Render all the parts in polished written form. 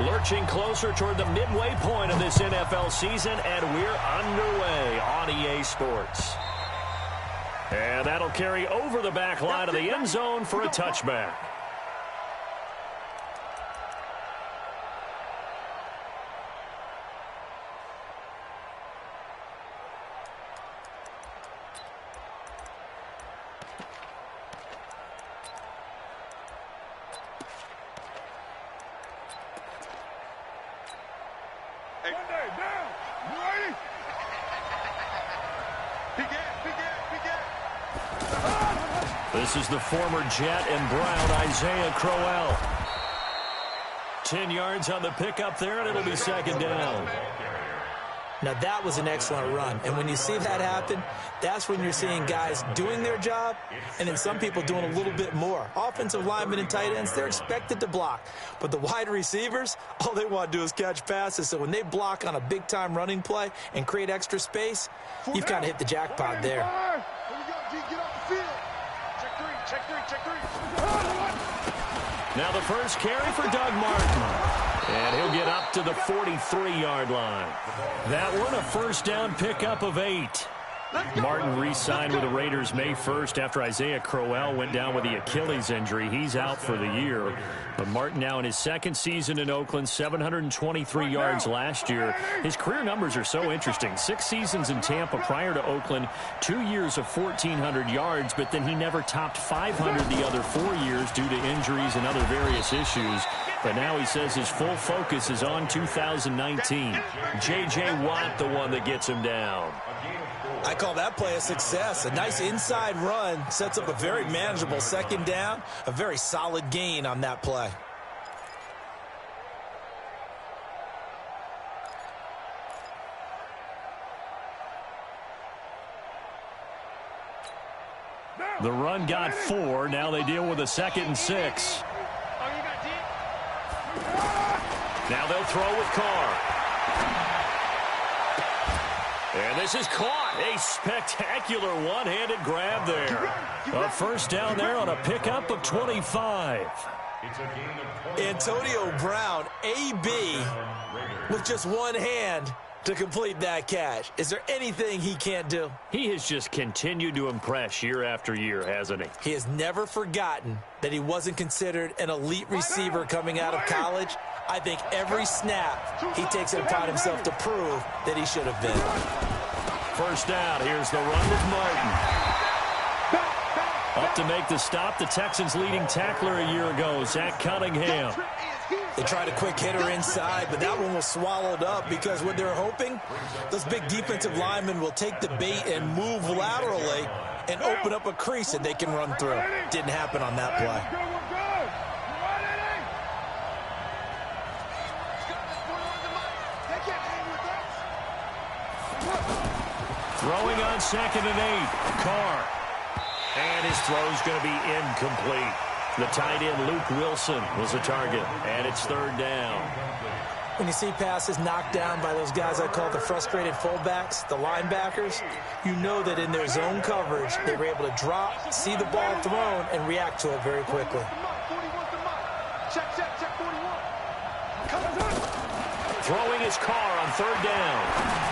Lurching closer toward the midway point of this NFL season, and we're underway on EA Sports. And that'll carry over the back line of the end zone for a touchback. This is the former Jet and Brown, Isaiah Crowell. 10 yards on the pickup there, and it'll be second down. Now, that was an excellent run. And when you see that happen, that's when you're seeing guys doing their job and then some people doing a little bit more. Offensive linemen and tight ends, they're expected to block. But the wide receivers, all they want to do is catch passes. So when they block on a big-time running play and create extra space, you've kind of hit the jackpot there. Now the first carry for Doug Martin. And he'll get up to the 43-yard line. That one, a first down pickup of 8. Martin re-signed with the Raiders May 1st after Isaiah Crowell went down with the Achilles injury. He's out for the year. But Martin now in his second season in Oakland, 723 yards last year. His career numbers are so interesting. 6 seasons in Tampa prior to Oakland, 2 years of 1,400 yards, but then he never topped 500 the other 4 years due to injuries and other various issues. But now he says his full focus is on 2019. J.J. Watt, the one that gets him down. I call that play a success. A nice inside run sets up a very manageable second down. A very solid gain on that play. The run got 4. Now they deal with a 2nd and 6. Now they'll throw with Carr. And this is caught. A spectacular one-handed grab there. A first down there on a pickup of 25. Antonio Brown, AB, with just one hand to complete that catch. Is there anything he can't do? He has just continued to impress year after year, hasn't he? He has never forgotten that he wasn't considered an elite receiver coming out of college. I think every snap he takes it upon himself to prove that he should have been. First down. Here's the run with Martin. Up to make the stop, the Texans' leading tackler a year ago, Zach Cunningham. They tried a quick hitter inside, but that one was swallowed up because what they're hoping, those big defensive linemen will take the bait and move laterally and open up a crease that they can run through. Didn't happen on that play. Throwing on 2nd and 8. Carr. And his throw's going to be incomplete. The tight end, Luke Wilson, was the target. And it's 3rd down. When you see passes knocked down by those guys I call the frustrated fullbacks, the linebackers, you know that in their zone coverage, they were able to drop, see the ball thrown, and react to it very quickly. Throwing his Carr on 3rd down.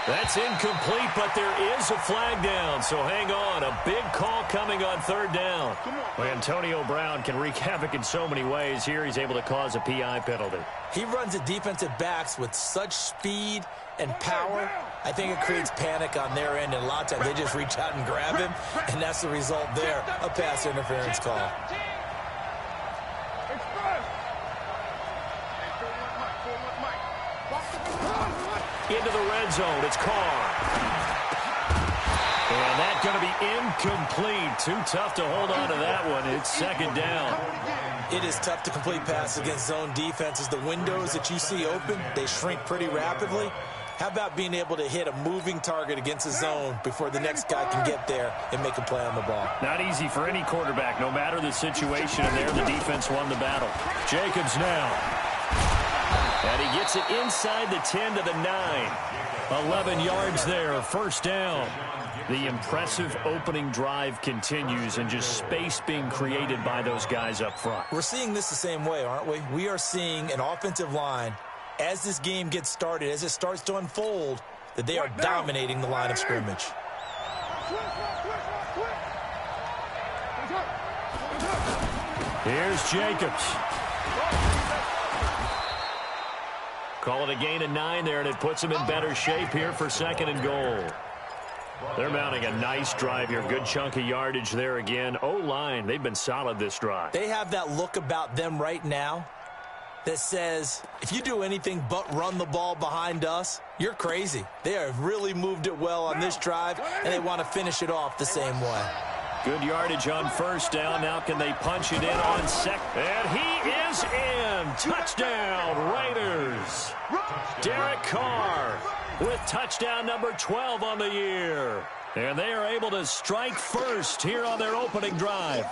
That's incomplete, but there is a flag down, so hang on. A big call coming on 3rd down. Well, Antonio Brown can wreak havoc in so many ways. Here he's able to cause a PI penalty. He runs at defensive backs with such speed and power. I think it creates panic on their end, and a lot of times they just reach out and grab him, and that's the result there, a pass interference call. Into the red zone, it's Carr. And that's going to be incomplete. Too tough to hold on to that one. It's 2nd down. It is tough to complete passes against zone defenses. The windows that you see open, they shrink pretty rapidly. How about being able to hit a moving target against a zone before the next guy can get there and make a play on the ball? Not easy for any quarterback, no matter the situation, and there the defense won the battle. Jacobs now. And he gets it inside the 10 to the 9. 11 yards there, first down. The impressive opening drive continues, and just space being created by those guys up front. We're seeing this the same way, aren't we? We are seeing an offensive line, as this game gets started, as it starts to unfold, that they are dominating the line of scrimmage. Here's Jacobs. Call it a gain of 9 there, and it puts them in better shape here for 2nd and goal. They're mounting a nice drive here. Good chunk of yardage there again. O-line, they've been solid this drive. They have that look about them right now that says, if you do anything but run the ball behind us, you're crazy. They have really moved it well on this drive, and they want to finish it off the same way. Good yardage on first down. Now can they punch it in on second? And he is in. Touchdown, Raiders. Derek Carr with touchdown number 12 on the year. And they are able to strike first here on their opening drive.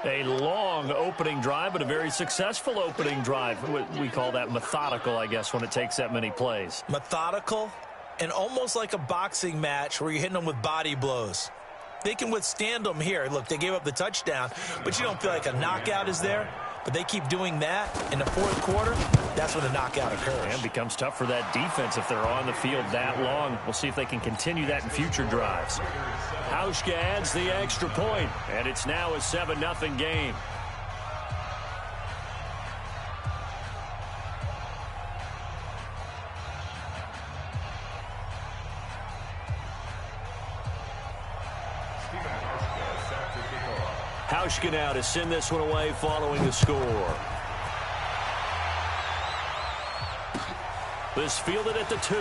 A long opening drive, but a very successful opening drive. We call that methodical, I guess, when it takes that many plays. Methodical and almost like a boxing match where you're hitting them with body blows. They can withstand them here. Look, they gave up the touchdown, but you don't feel like a knockout is there. But they keep doing that in the fourth quarter. That's when the knockout occurs. And it becomes tough for that defense if they're on the field that long. We'll see if they can continue that in future drives. HOU adds the extra point, and it's now a 7-0 game. HOU now to send this one away following the score. This fielded at the 2.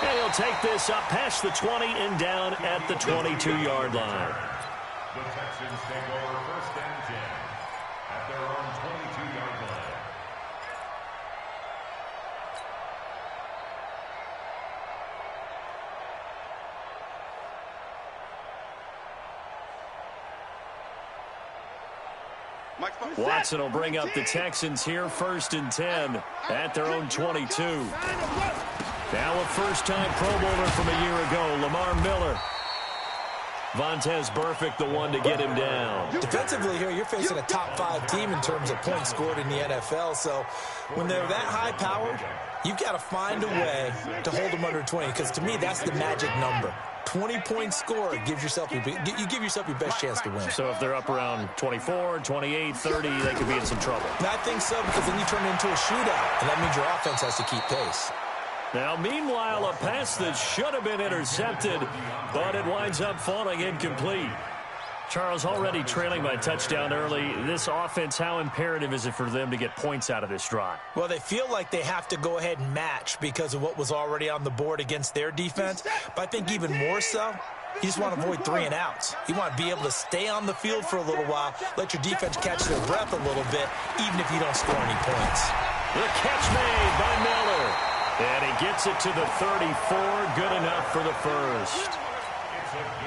And he'll take this up past the 20 and down at the 22-yard line. The Texans take over 1st and 10 at their own 22-yard line. Watson will bring up the Texans here, 1st and 10 at their own 22. Now a first-time Pro Bowler from a year ago, Lamar Miller. Vontaze Burfict, the one to get him down. Defensively here, you're facing a top-5 team in terms of points scored in the NFL. So when they're that high-powered, you've got to find a way to hold them under 20, because to me, that's the magic number. 20-point score gives yourself you give yourself your best chance to win. So if they're up around 24, 28, 30, they could be in some trouble. And I think so, because then you turn it into a shootout, and that means your offense has to keep pace. Now, meanwhile, a pass that should have been intercepted, but it winds up falling incomplete. Charles, already trailing by touchdown early. This offense, how imperative is it for them to get points out of this drive? Well, they feel like they have to go ahead and match because of what was already on the board against their defense. But I think even more so, you just want to avoid 3 and outs. You want to be able to stay on the field for a little while, let your defense catch their breath a little bit, even if you don't score any points. The catch made by Miller. And he gets it to the 34. Good enough for the first.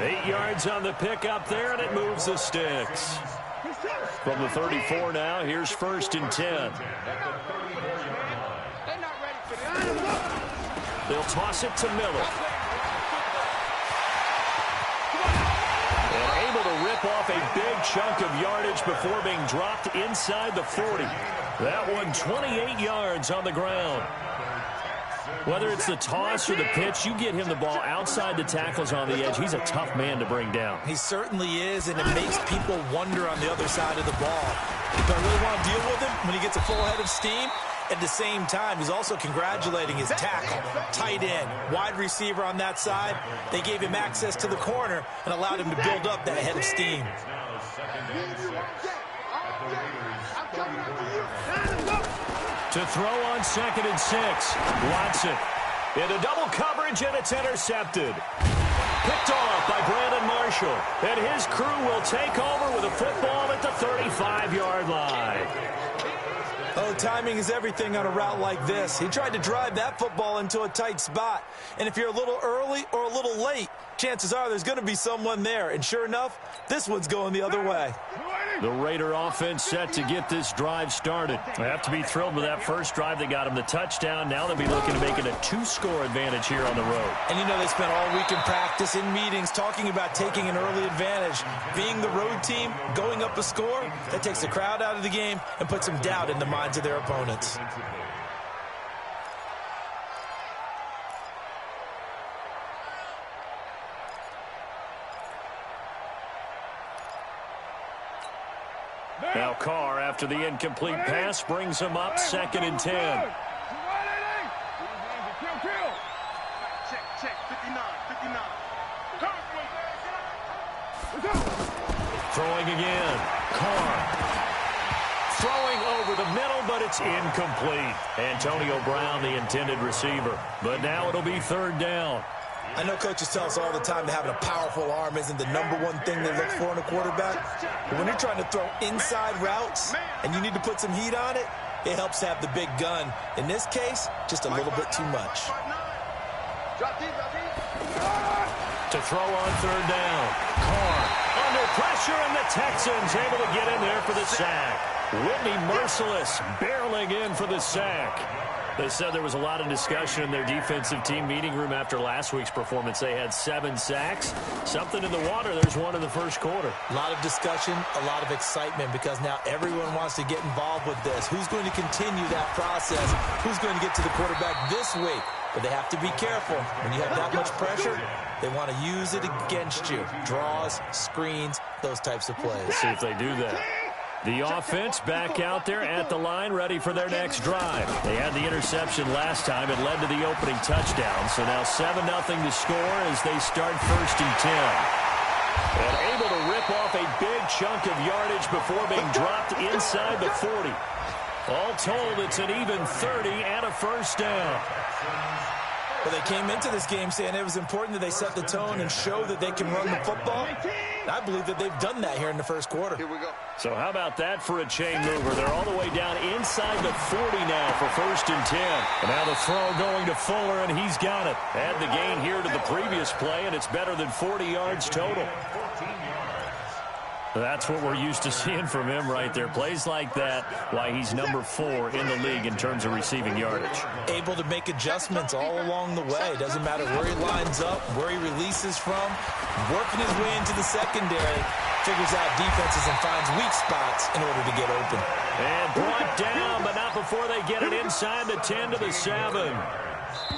8 yards on the pickup there, and it moves the sticks. From the 34 now, here's 1st and 10. They'll toss it to Miller. And able to rip off a big chunk of yardage before being dropped inside the 40. That one 28 yards on the ground. Whether it's the toss or the pitch, you get him the ball outside the tackles on the edge. He's a tough man to bring down. He certainly is, and it makes people wonder on the other side of the ball. Do I really want to deal with him when he gets a full head of steam? At the same time, he's also congratulating his tackle, tight end, wide receiver on that side. They gave him access to the corner and allowed him to build up that head of steam. To throw on 2nd and 6. Watson into double coverage, and it's intercepted. Picked off by Brandon Marshall. And his crew will take over with a football at the 35-yard line. Oh, timing is everything on a route like this. He tried to drive that football into a tight spot. And if you're a little early or a little late, chances are there's going to be someone there. And sure enough, this one's going the other way. The Raider offense set to get this drive started. They have to be thrilled with that first drive that got them the touchdown. Now they'll be looking to make it a 2-score advantage here on the road. And you know they spent all week in practice, in meetings, talking about taking an early advantage. Being the road team, going up a score, that takes the crowd out of the game and puts some doubt in the minds of their opponents. Now Carr, after the incomplete pass, brings him up 2nd and 10. Throwing again. Carr. Throwing over the middle, but it's incomplete. Antonio Brown, the intended receiver. But now it'll be 3rd down. I know coaches tell us all the time that having a powerful arm isn't the #1 thing they look for in a quarterback. But when you're trying to throw inside routes and you need to put some heat on it, it helps to have the big gun. In this case, just a little bit too much. To throw on 3rd down. Carr under pressure, and the Texans able to get in there for the sack. Whitney Merciless barreling in for the sack. They said there was a lot of discussion in their defensive team meeting room after last week's performance. They had 7 sacks. Something in the water. There's one in the first quarter. A lot of discussion, a lot of excitement, because now everyone wants to get involved with this. Who's going to continue that process? Who's going to get to the quarterback this week? But they have to be careful. When you have that much pressure, they want to use it against you. Draws, screens, those types of plays. Let's see if they do that. The offense back out there at the line, ready for their next drive. They had the interception last time. It led to the opening touchdown. So now 7-0 to score as they start 1st and 10. And able to rip off a big chunk of yardage before being dropped inside the 40. All told, it's an even 30 and a 1st down. Well, they came into this game saying it was important that they set the tone and show that they can run the football. And I believe that they've done that here in the first quarter. Here we go. So how about that for a chain mover? They're all the way down inside the 40 now for 1st and 10. And now the throw going to Fuller, and he's got it. Add the gain here to the previous play, and it's better than 40 yards total. That's what we're used to seeing from him right there. Plays like that, why he's number 4 in the league in terms of receiving yardage. Able to make adjustments all along the way. Doesn't matter where he lines up, where he releases from. Working his way into the secondary. Figures out defenses and finds weak spots in order to get open. And brought down, but not before they get it inside the 10 to the 7.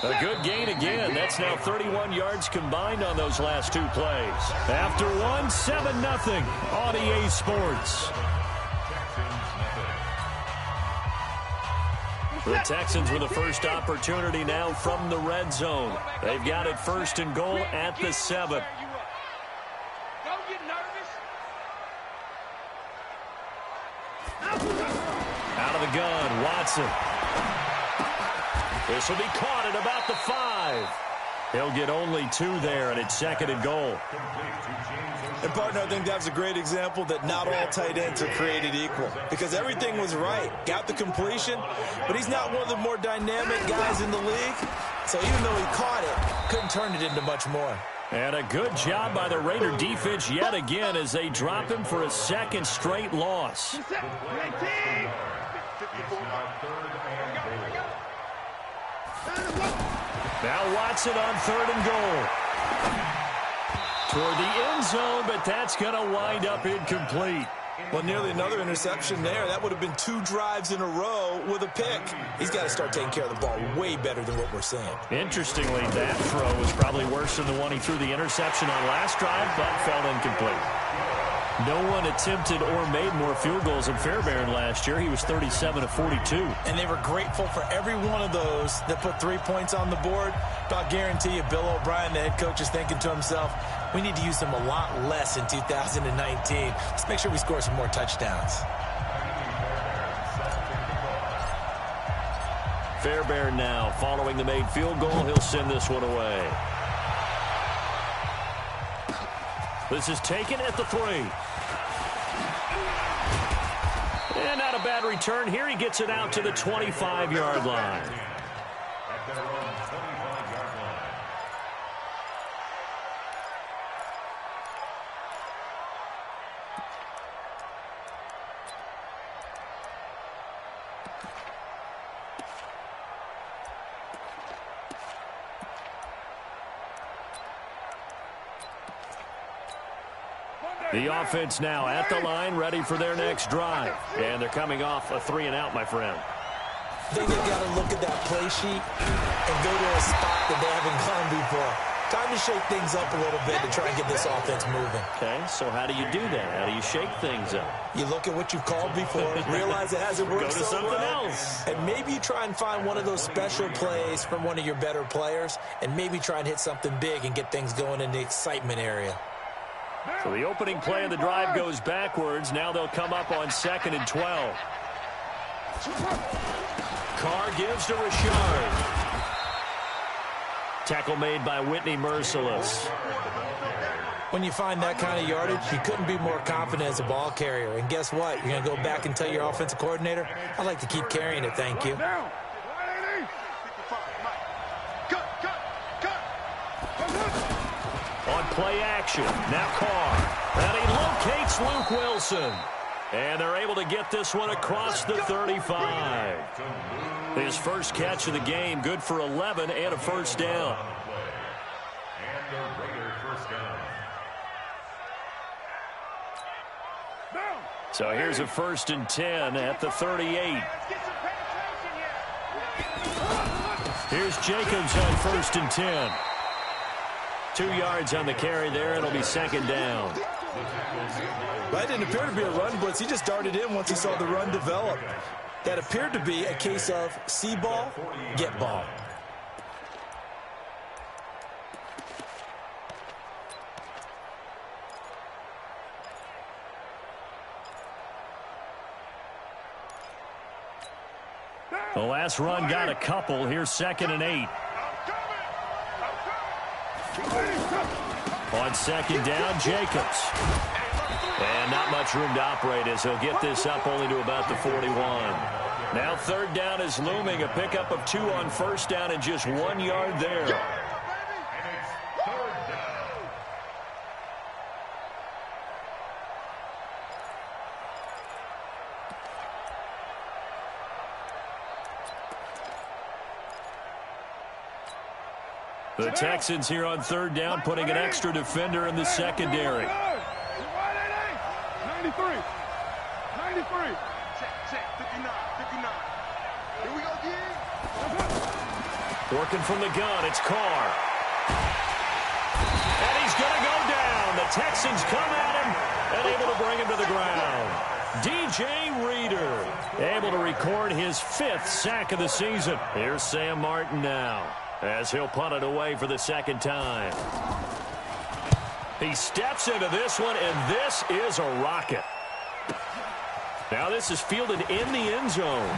A good gain again. That's now 31 yards combined on those last 2 plays. After one, 7-0 on EA Sports. The Texans with the first opportunity now from the red zone. They've got it 1st and goal at the 7. Out of the gun, Watson. This will be caught at about the 5. He'll get only 2 there, and it's 2nd and goal. And, partner, I think that's a great example that not all tight ends are created equal. Because everything was right. Got the completion, but he's not one of the more dynamic guys in the league. So even though he caught it, couldn't turn it into much more. And a good job by the Raider defense yet again as they drop him for a 2nd straight loss. Now Watson on 3rd and goal. Toward the end zone, but that's going to wind up incomplete. Well, nearly another interception there. That would have been 2 drives in a row with a pick. He's got to start taking care of the ball way better than what we're seeing. Interestingly, that throw was probably worse than the one he threw the interception on last drive, but fell incomplete. No one attempted or made more field goals than Fairbairn last year. He was 37 of 42. And they were grateful for every one of those that put 3 points on the board. But I'll guarantee you, Bill O'Brien, the head coach, is thinking to himself, we need to use them a lot less in 2019. Let's make sure we score some more touchdowns. Fairbairn now following the made field goal. He'll send this one away. This is taken at the 3. And not a bad return here. He gets it out to the 25-yard line. The offense now at the line, ready for their next drive. And they're coming off a 3-and-out, my friend. I think they've got to look at that play sheet and go to a spot that they haven't gone before. Time to shake things up a little bit to try and get this offense moving. Okay, so how do you do that? How do you shake things up? You look at what you've called before, realize it hasn't worked go to so something well, else. and maybe you try and find one of those special plays from one of your better players, and maybe try and hit something big and get things going in the excitement area. So the opening play of the drive goes backwards. Now they'll come up on 2nd and 12. Carr gives to Richard. Tackle made by Whitney Merciless. When you find that kind of yardage, you couldn't be more confident as a ball carrier. And guess what? You're going to go back and tell your offensive coordinator, I'd like to keep carrying it, thank you. On play action, now Carr. And he locates Luke Wilson. And they're able to get this one across the 35. His first catch of the game, good for 11 and a first down. And the Raider first down. So here's a 1st and 10 at the 38. Here's Jacobs on 1st and 10. 2 yards on the carry there. It'll be 2nd down. That didn't appear to be a run blitz. He just darted in once he saw the run develop. That appeared to be a case of see ball, get ball. The last run got a couple. Here's 2nd and 8. On 2nd down, Jacobs. And not much room to operate as he'll get this up only to about the 41. Now 3rd down is looming. A pickup of 2 on 1st down and just 1 yard there. And it's 3rd down. The Texans here on 3rd down, putting an extra defender in the secondary. 93. 93. Check. 59. 59. Here we go again. Working from the gun, it's Carr. And he's going to go down. The Texans come at him and able to bring him to the ground. DJ Reader able to record his 5th sack of the season. Here's Sam Martin now as he'll punt it away for the 2nd time. He steps into this one, and this is a rocket. Now this is fielded in the end zone.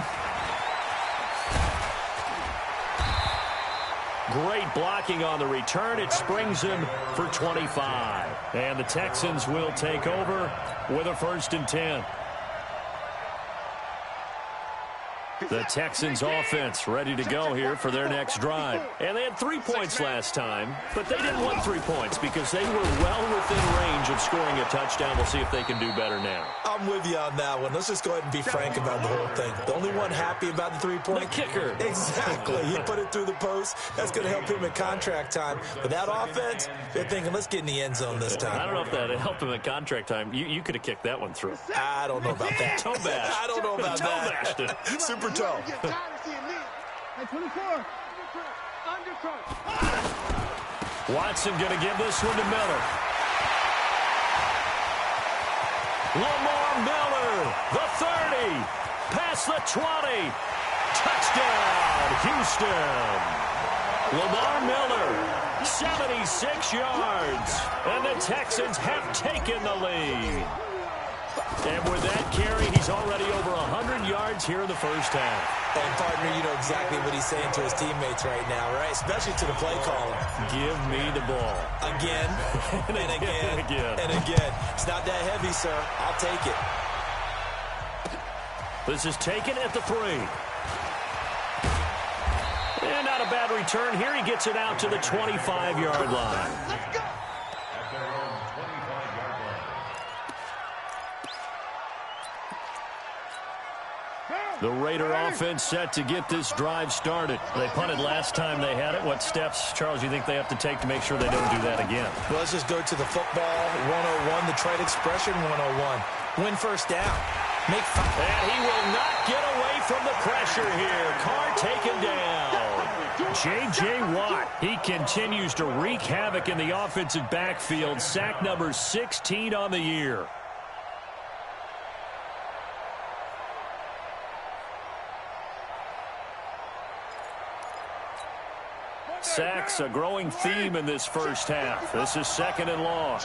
Great blocking on the return. It springs him for 25. And the Texans will take over with a 1st and 10. The Texans offense ready to go here for their next drive. And they had 3 points last time, but they didn't want 3 points because they were well within range of scoring a touchdown. We'll see if they can do better now. I'm with you on that one. Let's just go ahead and be frank about the whole thing. The only one happy about the 3-point? The kicker. Exactly. He put it through the post. That's going to help him in contract time. But that offense, they're thinking, let's get in the end zone this time. I don't know if that helped him at contract time. You could have kicked that one through. I don't know about that. Toe bash. I don't know about Toe that. bashed it. Super toe. Hey, 24. Watson going to give this one to Miller. Lamar Miller, the 30, past the 20. Touchdown, Houston. Lamar Miller, 76 yards. And the Texans have taken the lead. And with that carry, he's already over 100 yards here in the first half. And, partner, you know exactly what he's saying to his teammates right now, right? Especially to the play caller. Give me the ball. Again, and again, and again. and again. It's not that heavy, sir. I'll take it. This is taken at the 3. And not a bad return here. He gets it out to the 25-yard line. At their own 25-yard line. The Raider offense set to get this drive started. They punted last time they had it. What steps, Charles, you think they have to take to make sure they don't do that again? Well, let's just go to the football 101, the trade expression 101. Win first down. Make fun. And he will not get away from the pressure here. Carr taken down. J.J. Watt, he continues to wreak havoc in the offensive backfield. Sack number 16 on the year. Sacks, a growing theme in this first half. This is 2nd and long.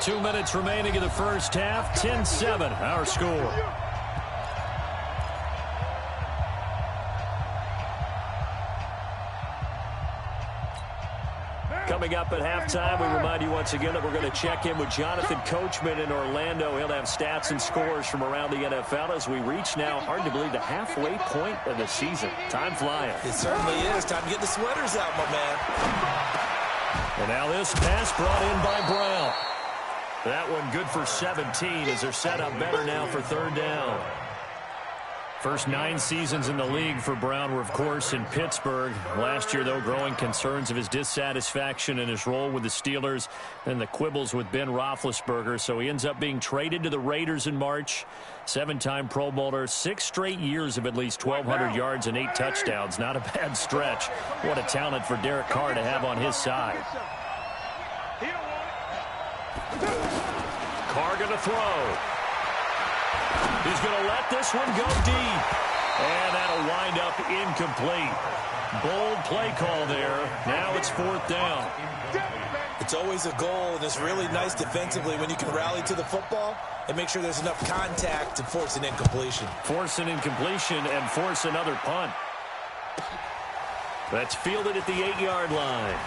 2 minutes remaining in the first half. 10-7, our score. Coming up at halftime, we remind you once again that we're going to check in with Jonathan Coachman in Orlando. He'll have stats and scores from around the NFL as we reach now, hard to believe, the halfway point of the season. Time flying. It certainly is. Time to get the sweaters out, my man. And now this pass brought in by Brown. That one good for 17 as they're set up better now for 3rd down. First 9 seasons in the league for Brown were, of course, in Pittsburgh. Last year, though, growing concerns of his dissatisfaction in his role with the Steelers and the quibbles with Ben Roethlisberger. So he ends up being traded to the Raiders in March. 7-time Pro Bowler, 6 straight years of at least 1,200 yards and 8 touchdowns. Not a bad stretch. What a talent for Derek Carr to have on his side. Carr going to throw. He's going to let this one go deep. And that'll wind up incomplete. Bold play call there. Now it's 4th down. It's always a goal, and it's really nice defensively when you can rally to the football and make sure there's enough contact to force an incompletion. Force an incompletion and force another punt. That's fielded at the 8-yard line.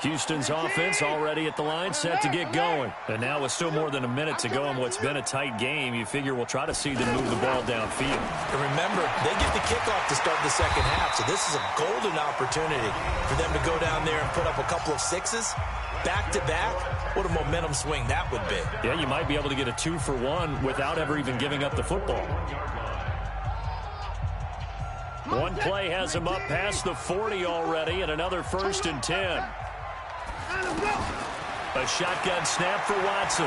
Houston's offense already at the line, set to get going. And now with still more than a minute to go in what's been a tight game, you figure we'll try to see them move the ball downfield. And remember, they get the kickoff to start the second half, so this is a golden opportunity for them to go down there and put up a couple of 6s. Back-to-back, what a momentum swing that would be. Yeah, you might be able to get a 2-for-1 without ever even giving up the football. One play has him up past the 40 already, and another 1st and 10. A shotgun snap for Watson.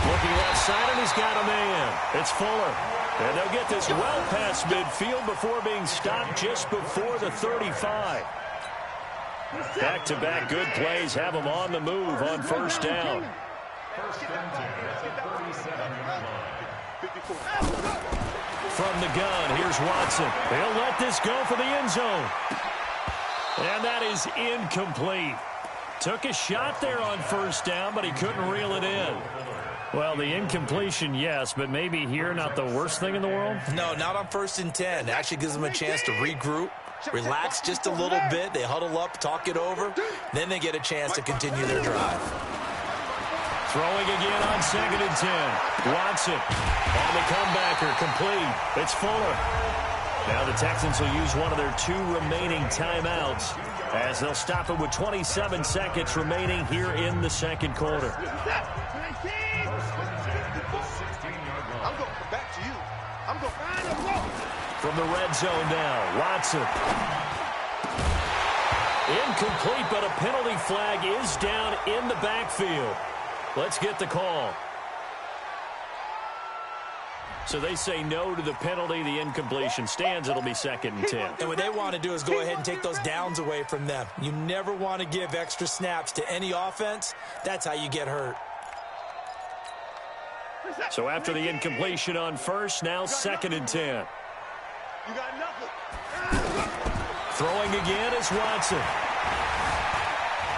Looking left side, and he's got a man. It's Fuller. And they'll get this well past midfield before being stopped just before the 35. Back-to-back good plays have them on the move on 1st down. From the gun, here's Watson. He'll let this go for the end zone. And that is incomplete. Took a shot there on 1st down, but he couldn't reel it in. Well, the incompletion, yes, but maybe here not the worst thing in the world? No, not on 1st and 10. Actually gives them a chance to regroup, relax just a little bit. They huddle up, talk it over. Then they get a chance to continue their drive. Throwing again on 2nd and 10. Watson on the comebacker, complete. It's Fuller. Now the Texans will use one of their 2 remaining timeouts as they'll stop it with 27 seconds remaining here in the 2nd quarter. I'm going back to you. I'm going find a ball. From the red zone now, Watson. Incomplete, but a penalty flag is down in the backfield. Let's get the call. So they say no to the penalty. The incompletion stands. It'll be 2nd and 10. And what they want to do is go ahead and take those downs away from them. You never want to give extra snaps to any offense. That's how you get hurt. So after the incompletion on 1st, now 2nd and 10. You got nothing. Throwing again is Watson.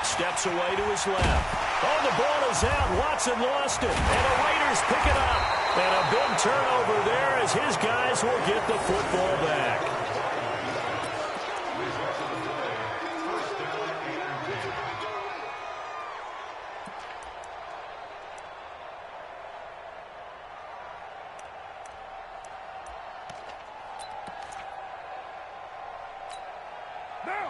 Steps away to his left. Oh, the ball is out. Watson lost it. And the Raiders pick it up. And a big turnover there as his guys will get the football back.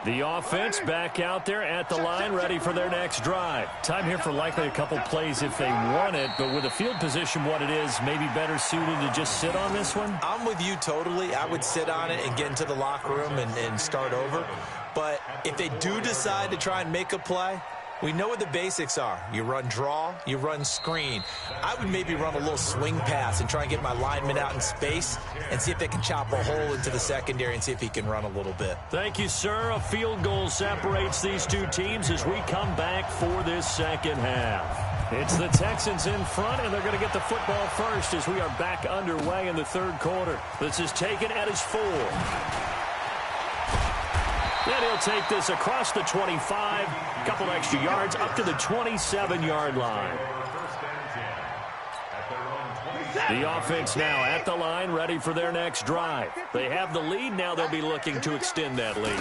The offense back out there at the line, ready for their next drive. Time here for likely a couple plays if they want it, but with the field position what it is, maybe better suited to just sit on this one? I'm with you totally. I would sit on it and get into the locker room and start over. But if they do decide to try and make a play, we know what the basics are. You run draw, you run screen. I would maybe run a little swing pass and try and get my lineman out in space and see if they can chop a hole into the secondary and see if he can run a little bit. Thank you, sir. A field goal separates these two teams as we come back for this second half. It's the Texans in front, and they're going to get the football first as we are back underway in the third quarter. This is taken at his 4. Then he'll take this across the 25, a couple extra yards, up to the 27-yard line. The offense now at the line, ready for their next drive. They have the lead. Now they'll be looking to extend that lead.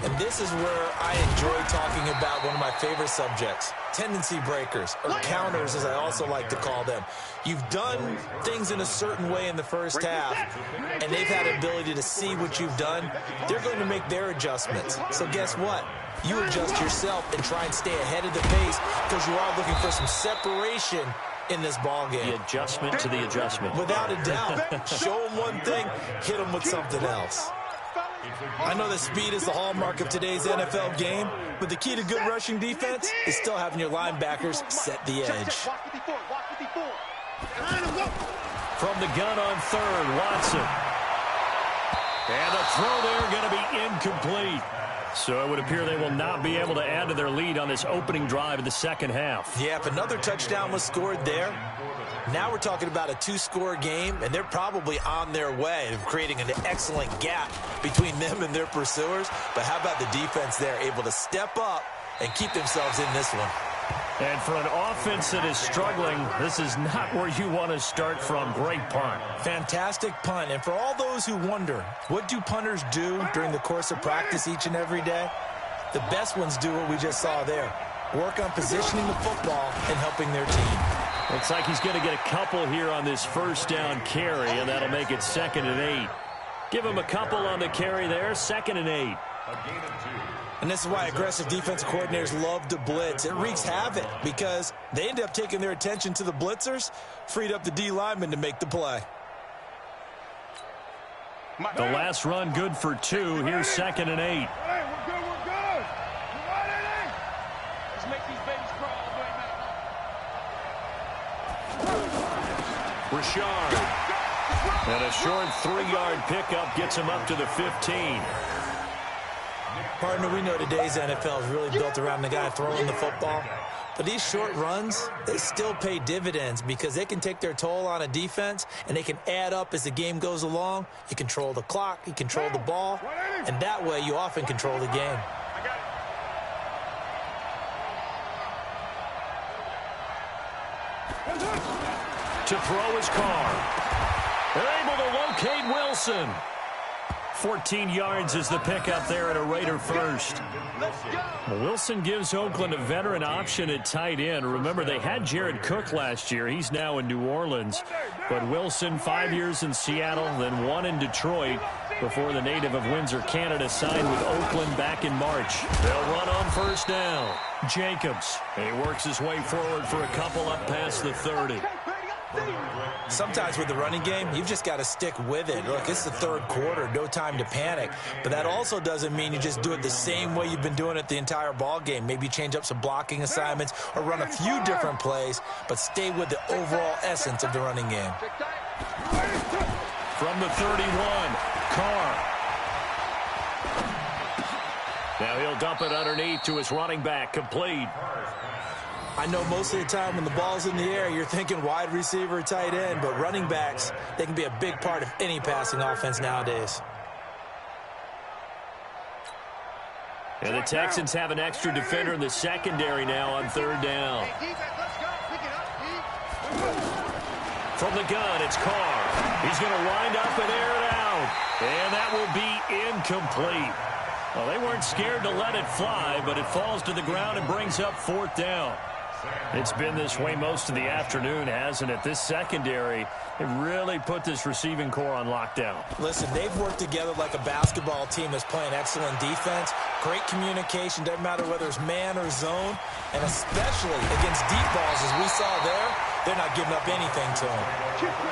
And this is where I enjoy talking about one of my favorite subjects, tendency breakers, or counters, as I also like to call them. You've done things in a certain way in the first half, and they've had the ability to see what you've done. They're going to make their adjustments. So guess what? You adjust yourself and try and stay ahead of the pace because you are looking for some separation in this ball game. The adjustment to the adjustment. Without a doubt. Show them one thing, hit them with something else. I know that speed is the hallmark of today's NFL game, but the key to good rushing defense is still having your linebackers set the edge. From the gun on third, Watson. And the throw there going to be incomplete. So it would appear they will not be able to add to their lead on this opening drive of the second half. Yeah, if another touchdown was scored there, now we're talking about a 2-score game, and they're probably on their way of creating an excellent gap between them and their pursuers. But how about the defense there, able to step up and keep themselves in this one? And for an offense that is struggling, this is not where you want to start from. Great punt. Fantastic punt. And for all those who wonder, what do punters do during the course of practice each and every day? The best ones do what we just saw there. Work on positioning the football and helping their team. Looks like he's going to get a couple here on this first down carry, and that'll make it 2nd and 8. Give him a couple on the carry there, 2nd and 8. And this is why aggressive defense coordinators love to blitz. It wreaks havoc because they end up taking their attention to the blitzers, freed up the D lineman to make the play. The last run good for 2. Here's 2nd and 8. Hey, we're good, we're good. We're right at 8. Let's make these babies crawl all the way back. Rashard. And a short 3-yard pickup gets him up to the 15. Partner, we know today's NFL is really built around the guy throwing the football. But these short runs, they still pay dividends because they can take their toll on a defense and they can add up as the game goes along. You control the clock, you control the ball, and that way you often control the game. To throw his car. They're able to locate Wilson. 14 yards is the pickup there at a Raider first. Wilson gives Oakland a veteran option at tight end. Remember, they had Jared Cook last year. He's now in New Orleans. But Wilson, 5 years in Seattle, then 1 in Detroit before the native of Windsor, Canada, signed with Oakland back in March. They'll run on first down. Jacobs. And he works his way forward for a couple up past the 30. Sometimes with the running game, you've just got to stick with it. Look, it's the third quarter, no time to panic. But that also doesn't mean you just do it the same way you've been doing it the entire ball game. Maybe change up some blocking assignments or run a few different plays, but stay with the overall essence of the running game. From the 31, Carr. Now he'll dump it underneath to his running back, complete. I know most of the time when the ball's in the air, you're thinking wide receiver, tight end, but running backs, they can be a big part of any passing offense nowadays. And the Texans have an extra defender in the secondary now on third down. From the gun, it's Carr. He's going to wind up and air it out. And that will be incomplete. Well, they weren't scared to let it fly, but it falls to the ground and brings up 4th down. It's been this way most of the afternoon, hasn't it? This secondary, it really put this receiving core on lockdown. Listen, they've worked together like a basketball team that's playing excellent defense. Great communication, doesn't matter whether it's man or zone. And especially against deep balls, as we saw there, they're not giving up anything to them.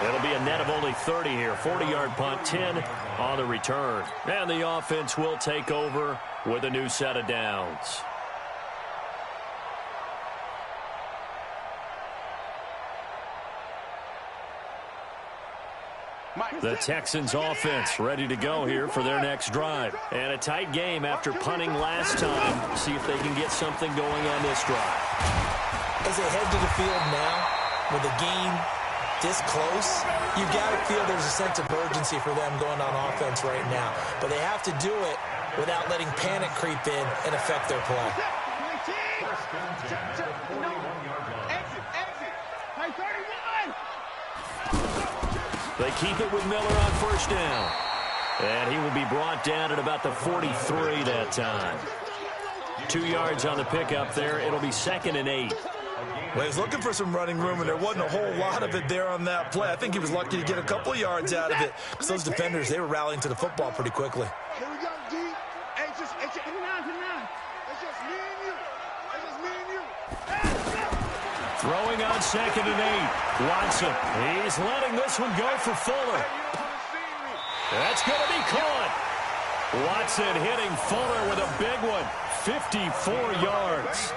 It'll be a net of only 30 here. 40-yard punt, 10 on the return. And the offense will take over with a new set of downs. The Texans offense ready to go here for their next drive. And a tight game after punting last time. See if they can get something going on this drive. As they head to the field now, with the game this close, you've got to feel there's a sense of urgency for them going on offense right now. But they have to do it without letting panic creep in and affect their play. They keep it with Miller on first down. And he will be brought down at about the 43 that time. 2 yards on the pickup there. It'll be 2nd and 8. Well, he's looking for some running room, and there wasn't a whole lot of it there on that play. I think he was lucky to get a couple of yards out of it because those defenders, they were rallying to the football pretty quickly. Here we go, D. Hey, it's just me and you. It's just me and you. Throwing on 2nd and 8. Watson, he's letting this one go for Fuller. That's going to be caught. Watson hitting Fuller with a big one. 54 yards.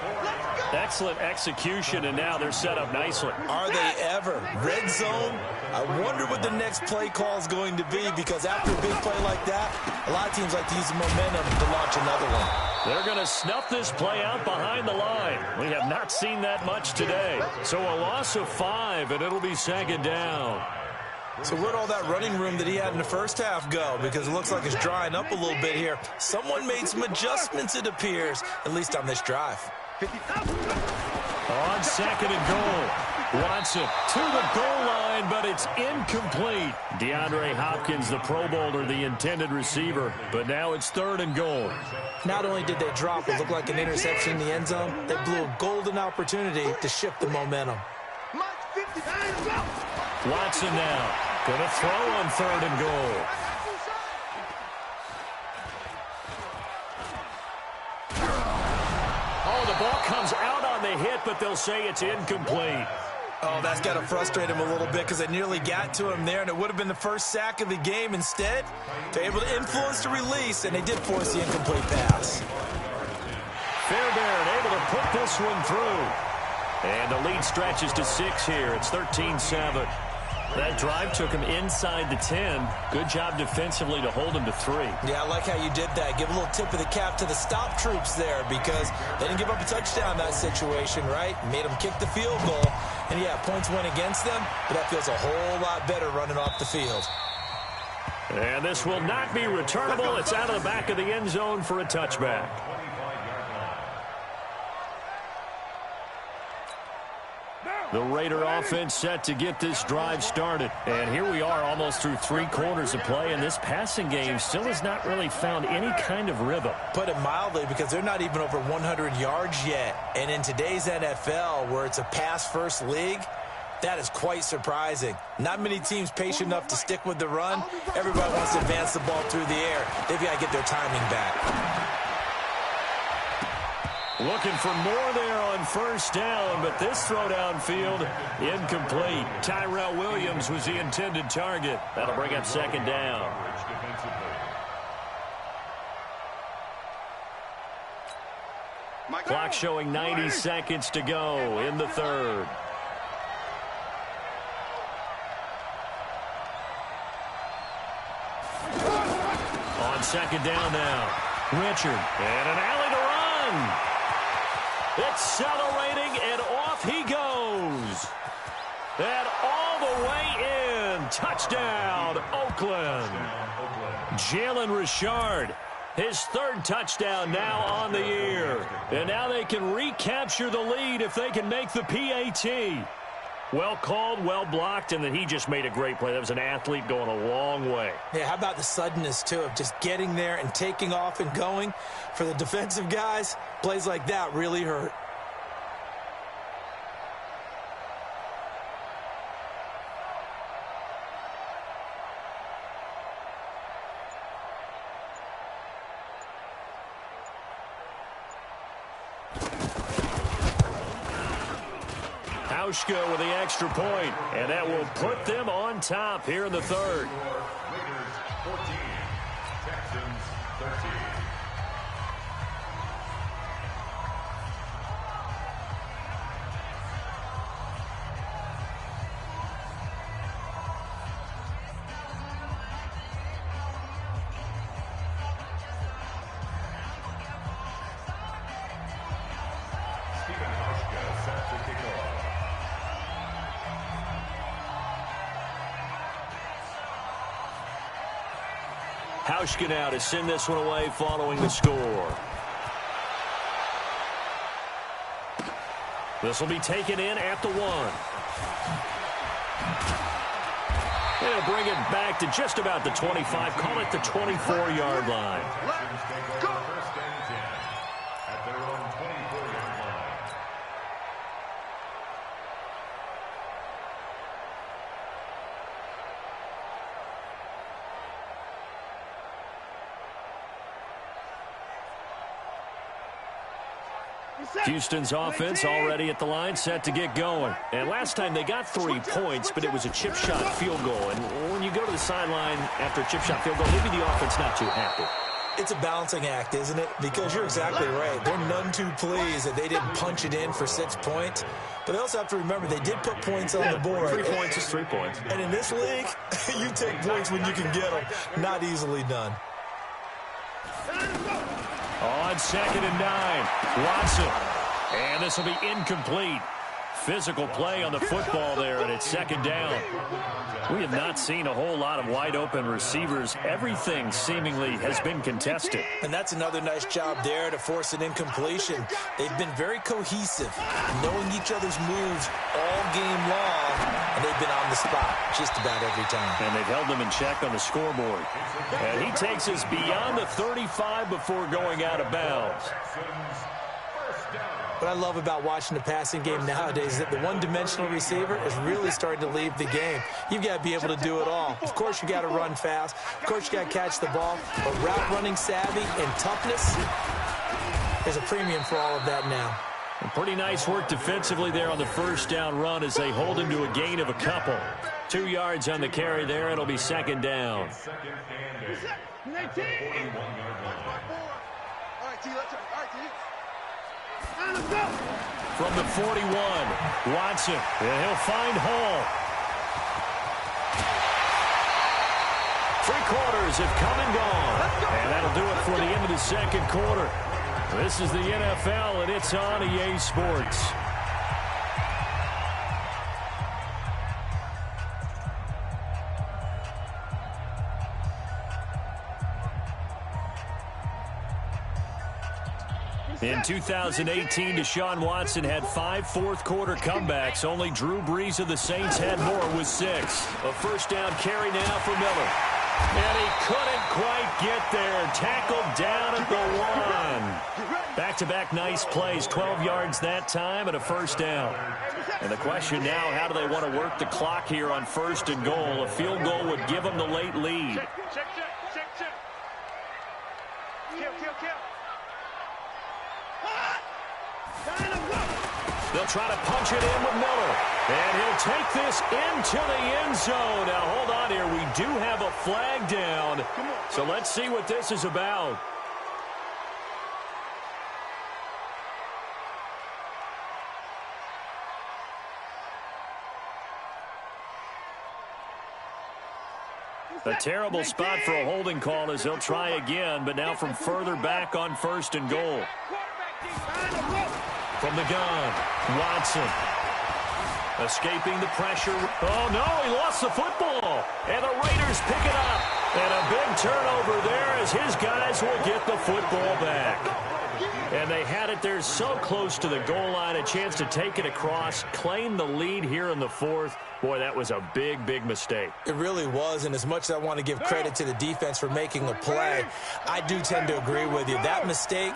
Excellent execution, and now they're set up nicely. Are they ever? Red zone? I wonder what the next play call is going to be, because after a big play like that, a lot of teams like to use the momentum to launch another one. They're going to snuff this play out behind the line. We have not seen that much today. So a loss of 5, and it'll be 2nd down. So where'd all that running room that he had in the first half go? Because it looks like it's drying up a little bit here. Someone made some adjustments, it appears, at least on this drive. On 2nd and goal. Watson to the goal line, but it's incomplete. DeAndre Hopkins, the Pro Bowler, the intended receiver. But now it's 3rd and goal. Not only did they drop what looked like an interception in the end zone, they blew a golden opportunity to shift the momentum. Watson now going to throw on 3rd and goal. Oh, the ball comes out on the hit, but they'll say it's incomplete. Oh, that's got to frustrate him a little bit, because they nearly got to him there, and it would have been the first sack of the game. Instead, they're able to influence the release, and they did force the incomplete pass. Fairbairn able to put this one through. And the lead stretches to 6 here. It's 13-7. That drive took him inside the 10. Good job defensively to hold him to 3. Yeah, I like how you did that. Give a little tip of the cap to the stop troops there, because they didn't give up a touchdown in that situation, right? Made them kick the field goal. And, yeah, points went against them, but that feels a whole lot better running off the field. And this will not be returnable. It's out of the back of the end zone for a touchback. The Raider offense set to get this drive started. And here we are almost through 3 quarters of play, and this passing game still has not really found any kind of rhythm. Put it mildly, because they're not even over 100 yards yet. And in today's NFL, where it's a pass-first league, that is quite surprising. Not many teams patient enough to stick with the run. Everybody wants to advance the ball through the air. They've got to get their timing back. Looking for more there on first down, but this throw downfield, incomplete. Tyrell Williams was the intended target. That'll bring up 2nd down. Clock showing 90 seconds to go in the 3rd. On 2nd down now. Richard, and an alley to run. Accelerating, and off he goes. And all the way in. Touchdown, Oakland. Jalen Richard, his 3rd touchdown now on the year. And now they can recapture the lead if they can make the PAT. Well called, well blocked, and then he just made a great play. That was an athlete going a long way. Yeah, how about the suddenness, too, of just getting there and taking off and going? For the defensive guys, plays like that really hurt. Hauschka with the extra point, and that will put them on top here in the third. Raiders 14, Texans 13. Hauschka now to send this one away following the score. This will be taken in at the 1. They'll bring it back to just about the 25. Call it the 24-yard line. First and 10 at their own 24-yard line. Houston's offense already at the line, set to get going. And last time they got 3 points, but it was a chip shot field goal. And when you go to the sideline after a chip shot field goal, maybe the offense not too happy. It's a balancing act, isn't it? Because you're exactly right. They're none too pleased that they didn't punch it in for 6 points. But they also have to remember they did put points on the board. 3 points is 3 points. And in this league, you take points when you can get them. Not easily done. On 2nd and 9, Watson. And this will be incomplete. Physical play on the football there, and it's 2nd down. We have not seen a whole lot of wide-open receivers. Everything seemingly has been contested. And that's another nice job there to force an incompletion. They've been very cohesive, knowing each other's moves all game long, and they've been on the spot just about every time. And they've held them in check on the scoreboard. And he takes us beyond the 35 before going out of bounds. What I love about watching the passing game nowadays is that the one-dimensional receiver is really starting to leave the game. You've got to be able to do it all. Of course, you got to run fast. Of course, you got to catch the ball. But route running savvy and toughness, there's a premium for all of that now. And pretty nice work defensively there on the first down run as they hold him to a gain of a couple. 2 yards on the carry there. It'll be 2nd down. From the 41, Watson, and he'll find Hall. 3 quarters have come and gone. And that'll do it for the end of the 2nd quarter. This is the NFL, and it's on EA Sports. In 2018, Deshaun Watson had 5 fourth-quarter comebacks. Only Drew Brees of the Saints had more with 6. A first down carry now for Miller. And he couldn't quite get there. Tackled down at the 1. Back-to-back nice plays. 12 yards that time and a first down. And the question now, how do they want to work the clock here on 1st and goal? A field goal would give them the late lead. Check. They'll try to punch it in with Miller. And he'll take this into the end zone. Now, hold on here. We do have a flag down. So let's see what this is about. A terrible spot for a holding call as they'll try again, but now from further back on 1st and goal. From the gun, Watson. Escaping the pressure. Oh, no, he lost the football. And the Raiders pick it up. And a big turnover there as his guys will get the football back. And they had it there so close to the goal line, a chance to take it across, claim the lead here in the 4th. Boy, that was a big, big mistake. It really was, and as much as I want to give credit to the defense for making the play, I do tend to agree with you. That mistake,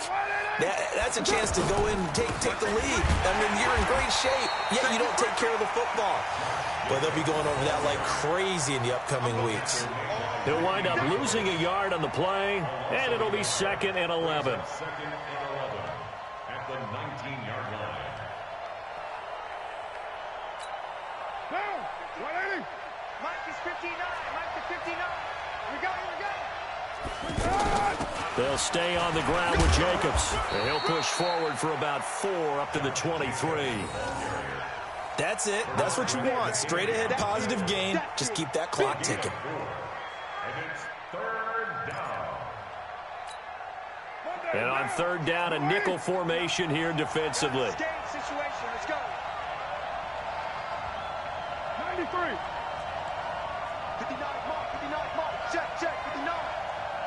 that's a chance to go in and take the lead. I mean, you're in great shape, yet you don't take care of the football. But they'll be going over that like crazy in the upcoming weeks. He'll wind up losing a yard on the play, and it'll be 2nd and 11. At the 19-yard line. is 59. Mike is 59. Here we go, here we go. They'll stay on the ground with Jacobs. And he'll push forward for about 4 up to the 23. That's it. That's what you want. Straight ahead, positive gain. Just keep that clock ticking. And it's third down. And on third down, a nickel formation here defensively. Game situation. Let's go. 93. 59, Mark. 59, Mark. Check, check. 59.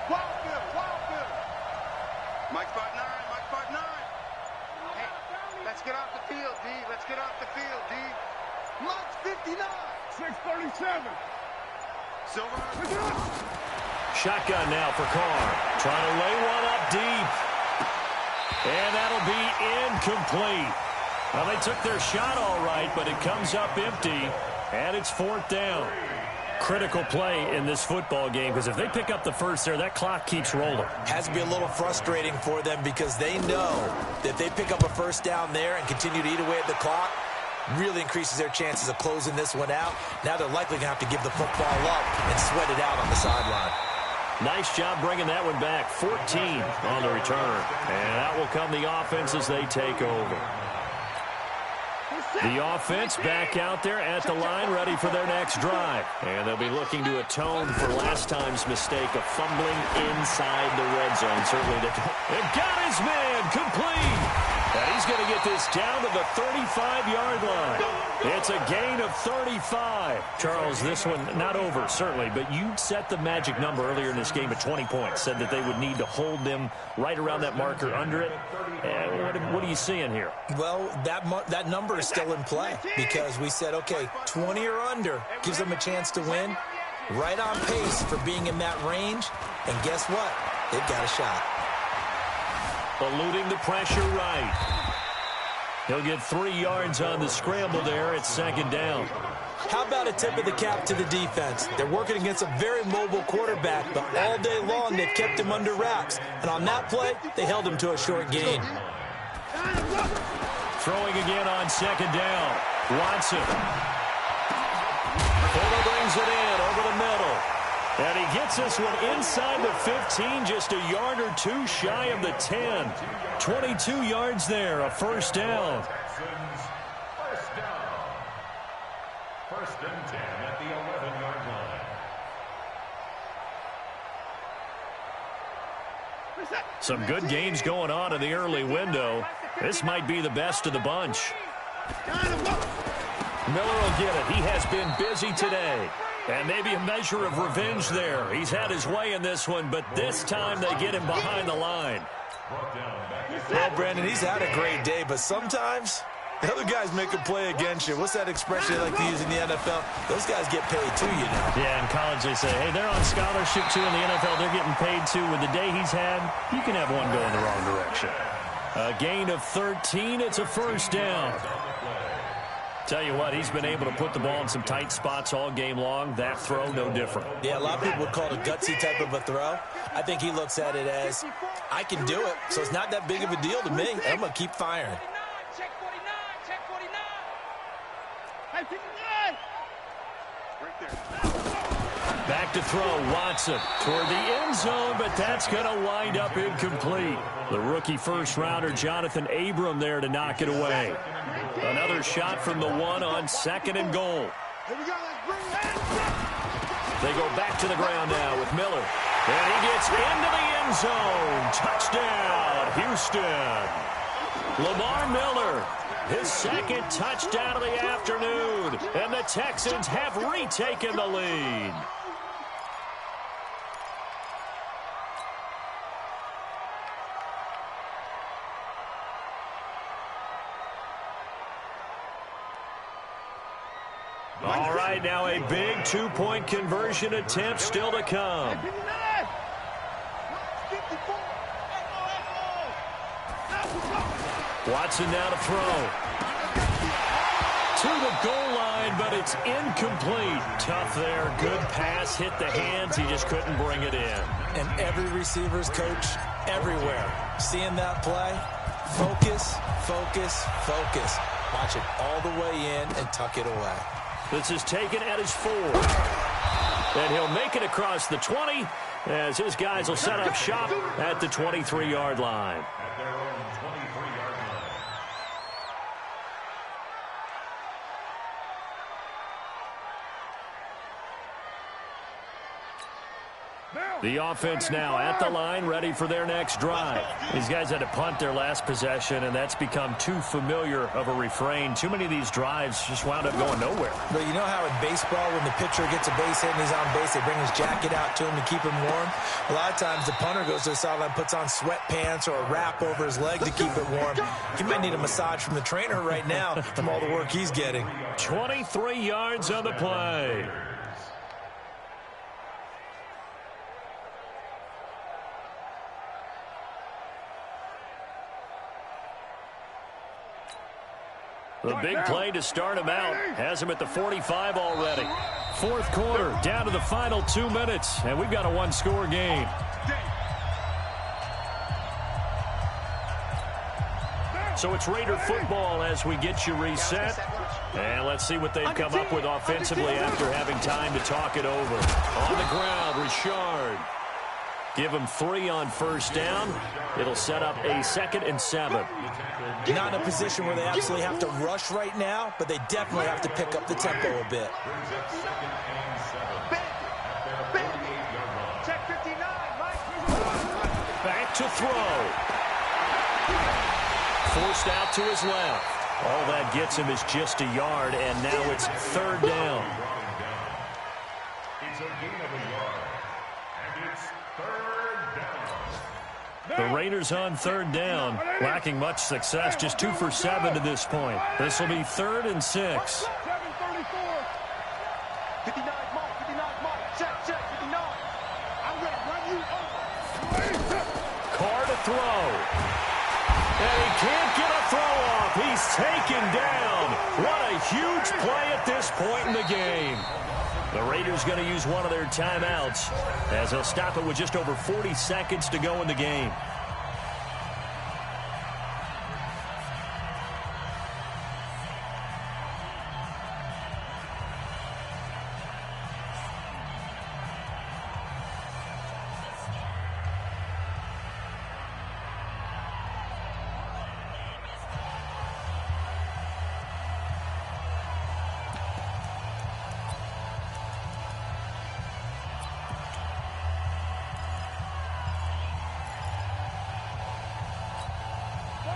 Wildfield, Wildfield. Mike 5'9", Mike 5'9". Hey, let's get off the field, D. Let's get off the field, D. Mike's 59. 637. Silver. Shotgun now for Carr. Trying to lay one up deep. And that'll be incomplete. Well, they took their shot all right, but it comes up empty. And it's fourth down. Critical play in this football game, because if they pick up the first there, that clock keeps rolling. Has to be a little frustrating for them because they know that if they pick up a first down there and continue to eat away at the clock, really increases their chances of closing this one out. Now they're likely going to have to give the football up and sweat it out on the sideline. Nice job bringing that one back. 14 on the return. And that will come the offense as they take over. The offense back out there at the line, ready for their next drive. And they'll be looking to atone for last time's mistake of fumbling inside the red zone. Certainly they've got his man complete. And he's going to get this down to the 35-yard line. It's a gain of 35. Charles, this one not over, certainly, but you set the magic number earlier in this game at 20 points. Said that they would need to hold them right around that marker under it. What are you seeing here? Well, that number is still in play because we said, okay, 20 or under gives them a chance to win. Right on pace for being in that range. And guess what? They've got a shot. Eluding the pressure right. He'll get 3 yards on the scramble there at second down. How about a tip of the cap to the defense? They're working against a very mobile quarterback, but all day long they've kept him under wraps. And on that play, they held him to a short gain. Throwing again on second down. Watson. Fuller brings it in over the middle. And he gets this one inside the 15, just a yard or two shy of the 10. 22 yards there, a first down. First down. First and 10 at the 11-yard line. Some good games going on in the early window. This might be the best of the bunch. Miller will get it. He has been busy today. And maybe a measure of revenge there. He's had his way in this one, but this time they get him behind the line. Well, Brandon, he's had a great day, but sometimes the other guys make a play against you. What's that expression they like to use in the NFL? Those guys get paid too, you know. Yeah, in college they say, hey, they're on scholarship too. In the NFL, they're getting paid too. With the day he's had, you can have one go in the wrong direction. A gain of 13. It's a first down. Tell you what, he's been able to put the ball in some tight spots all game long. That throw, no different. Yeah, a lot of people would call it a gutsy type of a throw. I think he looks at it as, I can do it, so it's not that big of a deal to me. I'm going to keep firing. Check 49, check 49. Hey, 59. Right there. Back to throw, Watson toward the end zone, but that's going to wind up incomplete. The rookie first-rounder, Jonathan Abram, there to knock it away. Another shot from the one on second and goal. Here we go, let's bring it. They go back to the ground now with Miller. And he gets into the end zone. Touchdown, Houston. Lamar Miller, his second touchdown of the afternoon. And the Texans have retaken the lead. All right, now a big two-point conversion attempt still to come. Watson now to throw. To the goal line, but it's incomplete. Tough there. Good pass. Hit the hands. He just couldn't bring it in. And every receiver's coach everywhere. Seeing that play, focus, focus, focus. Watch it all the way in and tuck it away. This is taken at his 4. And he'll make it across the 20 as his guys will set up shop at the 23-yard line. At their own 23-yard line. The offense now at the line, ready for their next drive. These guys had to punt their last possession, and that's become too familiar of a refrain. Too many of these drives just wound up going nowhere. But you know how in baseball, when the pitcher gets a base hit and he's on base, they bring his jacket out to him to keep him warm? A lot of times the punter goes to the sideline, puts on sweatpants or a wrap over his leg to keep it warm. He might need a massage from the trainer right now from all the work he's getting. 23 yards on the play. The big play to start him out has him at the 45 already. Fourth quarter, down to the final 2 minutes, and we've got a one-score game. So it's Raider football as we get you reset. And let's see what they've come up with offensively after having time to talk it over. On the ground, Richard. Give him 3 on first down. It'll set up a 2nd and 7. Not in a position where they absolutely have to rush right now, but they definitely have to pick up the tempo a bit. Back to throw. Forced out to his left. All that gets him is just a yard, and now it's 3rd down. It's a gain of a yard. And it's 3rd down. The Raiders on 3rd down, lacking much success, just 2 for 7 to this point. This will be 3rd and 6. 59, Mike, 59, Mike. Check, 59. I'm going to run you over. Carr to throw. And he can't get a throw off. He's taken down. What a huge play at this point in the game. The Raiders going to use one of their timeouts as they'll stop it with just over 40 seconds to go in the game.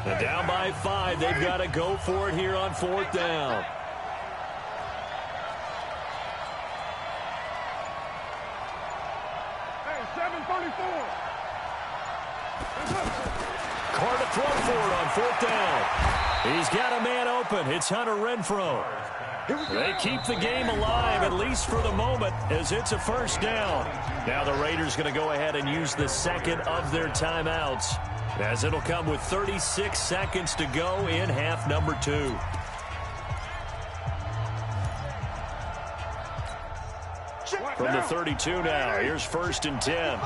And down by 5, they've got to go for it here on 4th down. Hey, 7:34. Carr to throw for it on 4th down. He's got a man open. It's Hunter Renfrow. They keep the game alive, at least for the moment, as it's a 1st down. Now the Raiders going to go ahead and use the 2nd of their timeouts, as it'll come with 36 seconds to go in half number 2. From the 32 now, here's 1st and 10.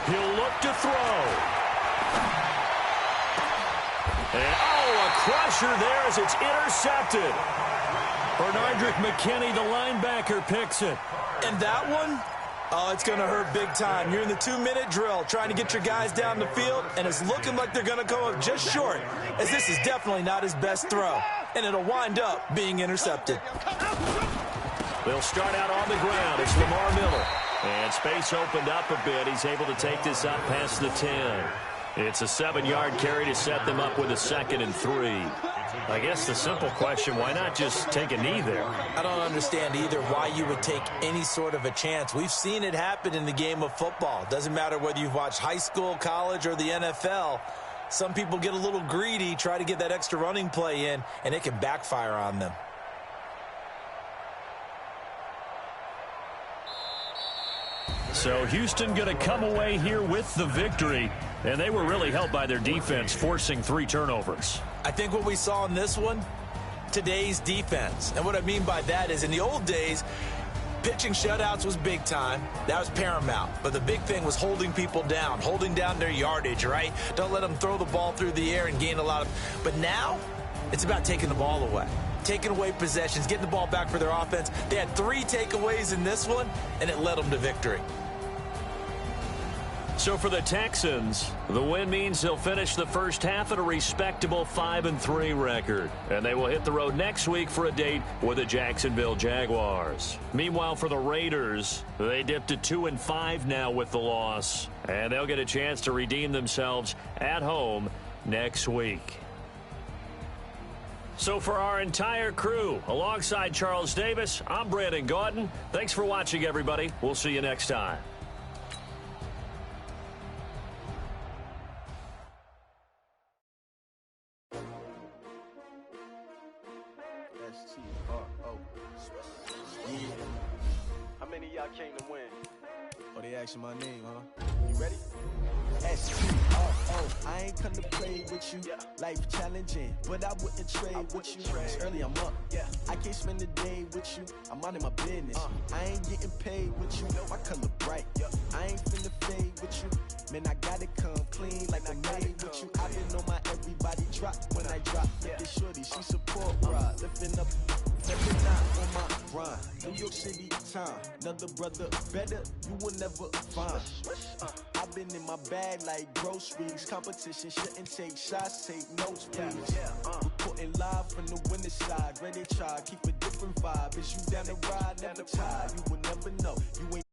He'll look to throw. And, a crusher there as it's intercepted. Bernardrick McKinney, the linebacker, picks it. And that one, it's going to hurt big time. You're in the 2-minute drill trying to get your guys down the field, and it's looking like they're going to come up just short, as this is definitely not his best throw, and it'll wind up being intercepted. They'll start out on the ground. It's Lamar Miller. And space opened up a bit. He's able to take this up past the 10. It's a 7-yard carry to set them up with a 2nd and 3. I guess the simple question, why not just take a knee there? I don't understand either why you would take any sort of a chance. We've seen it happen in the game of football. Doesn't matter whether you've watched high school, college, or the NFL. Some people get a little greedy, try to get that extra running play in, and it can backfire on them. So Houston going to come away here with the victory, and they were really helped by their defense, forcing 3 turnovers. I think what we saw in this one, today's defense. And what I mean by that is in the old days, pitching shutouts was big time. That was paramount. But the big thing was holding people down, holding down their yardage, right? Don't let them throw the ball through the air and gain a lot of... But now, it's about taking the ball away. Taking away possessions, getting the ball back for their offense. They had 3 takeaways in this one, and it led them to victory. So for the Texans, the win means they'll finish the first half at a respectable 5-3 record. And they will hit the road next week for a date with the Jacksonville Jaguars. Meanwhile, for the Raiders, they dipped to 2-5 now with the loss. And they'll get a chance to redeem themselves at home next week. So for our entire crew, alongside Charles Davis, I'm Brandon Gaudin. Thanks for watching, everybody. We'll see you next time. How many of y'all came to win? Oh, they asking my name, huh? You ready? S-T-R-O. I ain't come to play with you. Life challenging, but I wouldn't trade with you. It's early, I'm up. I can't spend the day with you. I'm minding my business. I ain't getting paid with you. My color bright. I ain't finna fade with you. Man, I gotta come clean like I'm made with you. I've been on my everybody drop when I drop. Look at shorty, she support ride. Lifting up, never not on my grind. New York City time. Another brother better, you will never find. I've been in my bag like groceries. Competition shouldn't take shots, take notes, please. Reporting live from the winning side. Ready to try, keep a different vibe. Is you down the ride, never tired. You will never know. You ain't